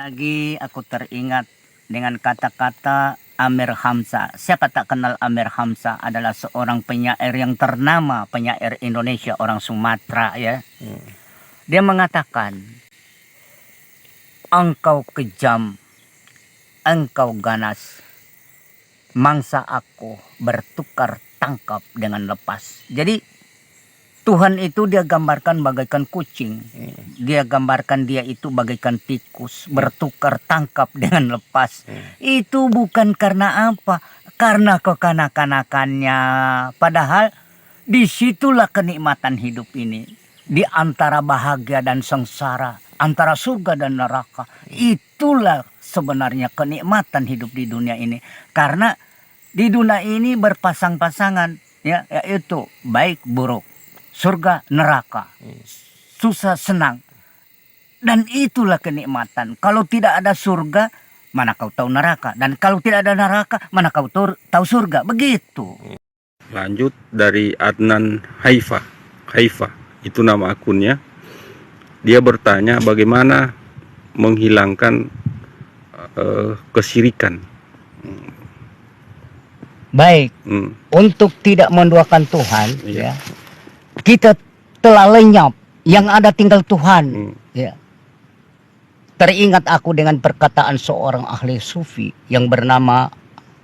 lagi aku teringat dengan kata-kata Amir Hamzah. Siapa tak kenal Amir Hamzah? Adalah seorang penyair yang ternama, penyair Indonesia, orang Sumatera ya. Dia mengatakan, engkau kejam, engkau ganas, mangsa aku bertukar tangkap dengan lepas. Jadi Tuhan itu dia gambarkan bagaikan kucing. Dia gambarkan dia itu bagaikan tikus, bertukar tangkap dengan lepas. Itu bukan karena apa? Karena kekanak-kanakannya. Padahal disitulah kenikmatan hidup ini. Di antara bahagia dan sengsara, antara surga dan neraka. Itulah sebenarnya kenikmatan hidup di dunia ini. Karena di dunia ini berpasang-pasangan, ya, yaitu baik buruk. Surga, neraka, susah, senang. Dan itulah kenikmatan. Kalau tidak ada surga, mana kau tahu neraka. Dan kalau tidak ada neraka, mana kau tahu surga. Begitu. Lanjut dari Adnan Haifa. Haifa, itu nama akunnya. Dia bertanya bagaimana menghilangkan kesirikan. Baik, untuk tidak menduakan Tuhan, ya, kita telah lenyap, yang ada tinggal Tuhan. Ya. Teringat aku dengan perkataan seorang ahli sufi yang bernama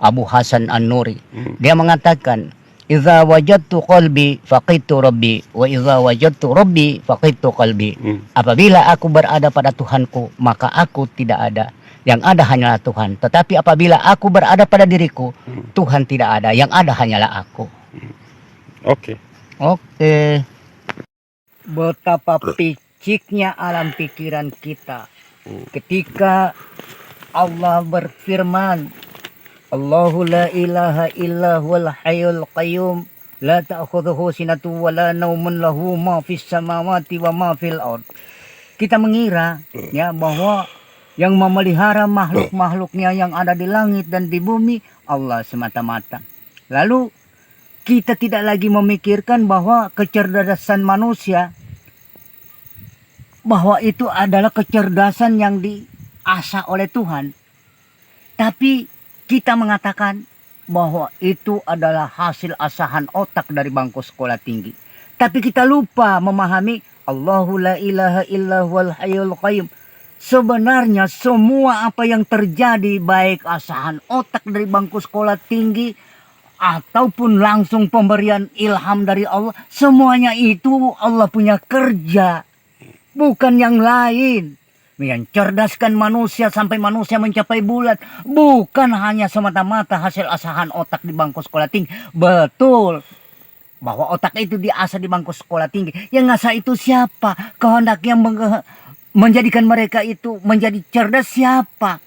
Abu Hasan An-Nuri. Dia mengatakan, "Idza wajadtu qalbi faqitu rabbi, wa idza wajadtu rabbi faqitu qalbi." Apabila aku berada pada Tuhanku, maka aku tidak ada. Yang ada hanyalah Tuhan. Tetapi apabila aku berada pada diriku, Tuhan tidak ada. Yang ada hanyalah aku. Oke. Betapa piciknya alam pikiran kita ketika Allah berfirman, Allahu la ilaha illa huwal hayyul qayyum la ta'khudhuhu sinatun wa la naumun lahu ma fis samawati wa ma fil ard. Kita mengira ya bahwa yang memelihara makhluk-makhluknya yang ada di langit dan di bumi Allah semata-mata. Lalu kita tidak lagi memikirkan bahwa kecerdasan manusia, bahwa itu adalah kecerdasan yang diasah oleh Tuhan. Tapi kita mengatakan bahwa itu adalah hasil asahan otak dari bangku sekolah tinggi. Tapi kita lupa memahami Allahu la ilaha illa huwal hayyul qayyum. Sebenarnya semua apa yang terjadi, baik asahan otak dari bangku sekolah tinggi ataupun langsung pemberian ilham dari Allah, semuanya itu Allah punya kerja, bukan yang lain. Mencerdaskan manusia sampai manusia mencapai bulan, bukan hanya semata-mata hasil asahan otak di bangku sekolah tinggi. Betul bahwa otak itu diasah di bangku sekolah tinggi. Yang ngasah itu siapa? Kehendak yang menjadikan mereka itu menjadi cerdas siapa?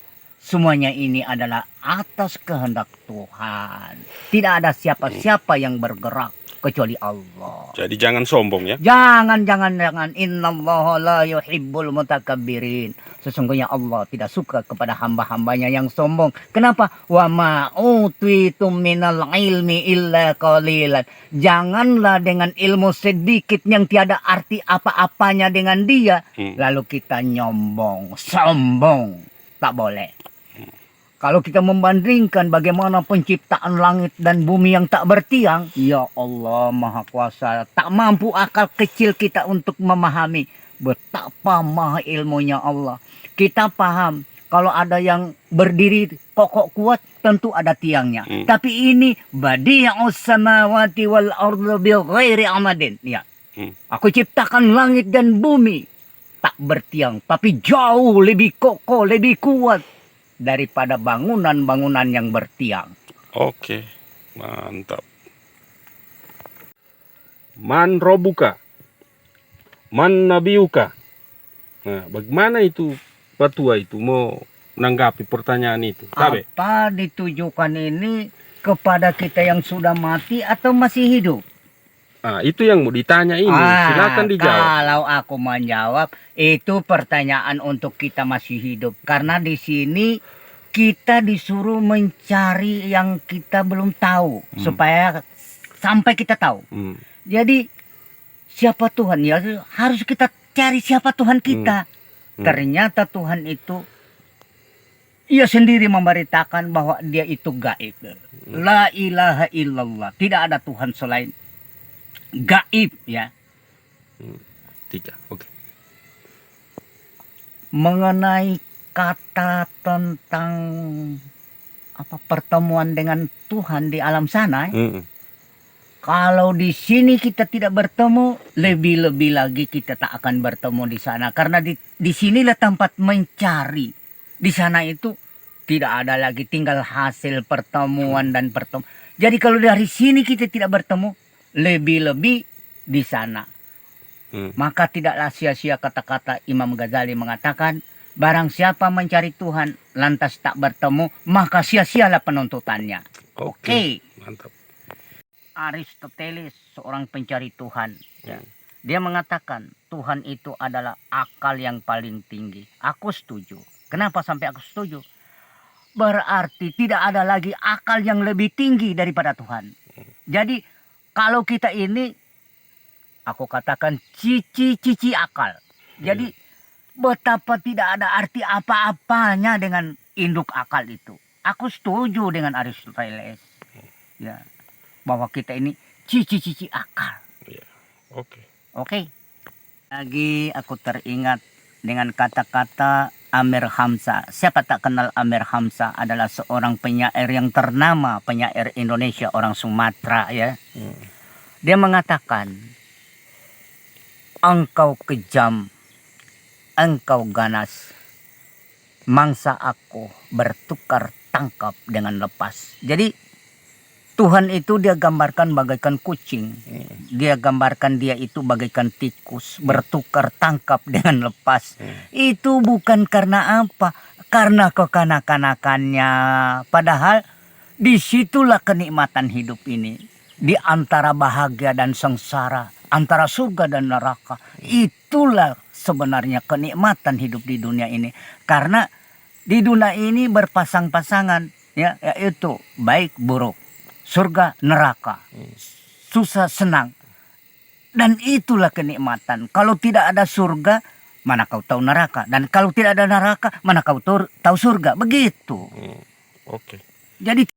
Semuanya ini adalah atas kehendak Tuhan. Tidak ada siapa-siapa yang bergerak kecuali Allah. Jadi jangan sombong ya. Jangan. Innallaha la yuhibbul mutakabbirin. Sesungguhnya Allah tidak suka kepada hamba-hambanya yang sombong. Kenapa? Wa ma utitum minal ilmi illa qalilan. Janganlah dengan ilmu sedikit yang tiada arti apa-apanya dengan dia, lalu kita nyombong, sombong. Tak boleh. Kalau kita membandingkan bagaimana penciptaan langit dan bumi yang tak bertiang, ya Allah Maha Kuasa, tak mampu akal kecil kita untuk memahami betapa maha ilmunya Allah. Kita paham kalau ada yang berdiri kokoh kuat tentu ada tiangnya. Tapi ini badi'us samawati wal ardu bi ghairi amadin. Ya. Aku ciptakan langit dan bumi tak bertiang, tapi jauh lebih kokoh, lebih kuat daripada bangunan-bangunan yang bertiang. Oke, mantap. Man robuka, man nabiuka. Nah, bagaimana itu Patua itu mau menanggapi pertanyaan itu? Apa ditujukan ini kepada kita yang sudah mati atau masih hidup? Nah, itu yang mau ditanya ini. Silakan dijawab. Kalau aku menjawab, itu pertanyaan untuk kita masih hidup. Karena di sini kita disuruh mencari yang kita belum tahu, supaya sampai kita tahu. Jadi siapa Tuhan? Ya harus kita cari siapa Tuhan kita. Ternyata Tuhan itu Ia sendiri memberitakan bahwa dia itu gaib. La ilaha illallah. Tidak ada Tuhan selain gaib ya. 3. Oke. Mengenai kata tentang pertemuan dengan Tuhan di alam sana. Kalau di sini kita tidak bertemu, lebih-lebih lagi kita tak akan bertemu di sana. Karena di sinilah tempat mencari. Di sana itu tidak ada lagi, tinggal hasil pertemuan dan pertemuan. Jadi kalau dari sini kita tidak bertemu, lebih-lebih di sana. Maka tidaklah sia-sia kata-kata Imam Ghazali mengatakan, barang siapa mencari Tuhan lantas tak bertemu, maka sia-sialah penuntutannya. Oke. Mantap. Aristoteles, seorang pencari Tuhan, ya. Dia mengatakan Tuhan itu adalah akal yang paling tinggi. Aku setuju. Kenapa sampai aku setuju? Berarti tidak ada lagi akal yang lebih tinggi daripada Tuhan. Jadi kalau kita ini, aku katakan cici akal. Jadi betapa tidak ada arti apa-apanya dengan induk akal itu. Aku setuju dengan Aristoteles. Ya. Bahwa kita ini cici akal. Ya. Oke. Oke. Lagi aku teringat dengan kata-kata Amir Hamzah. Siapa tak kenal Amir Hamzah? Adalah seorang penyair yang ternama, penyair Indonesia, orang Sumatera ya. Dia mengatakan, engkau kejam, engkau ganas, mangsa aku bertukar tangkap dengan lepas. Jadi Tuhan itu dia gambarkan bagaikan kucing. Dia gambarkan dia itu bagaikan tikus. Bertukar tangkap dengan lepas. Itu bukan karena apa? Karena kekanak-kanakannya. Padahal disitulah kenikmatan hidup ini. Di antara bahagia dan sengsara. Antara surga dan neraka. Itulah sebenarnya kenikmatan hidup di dunia ini. Karena di dunia ini berpasang-pasangan. Ya, yaitu baik buruk. Surga, neraka, susah, senang. Dan itulah kenikmatan. Kalau tidak ada surga, mana kau tahu neraka. Dan kalau tidak ada neraka, mana kau tahu surga. Begitu. Oke. Jadi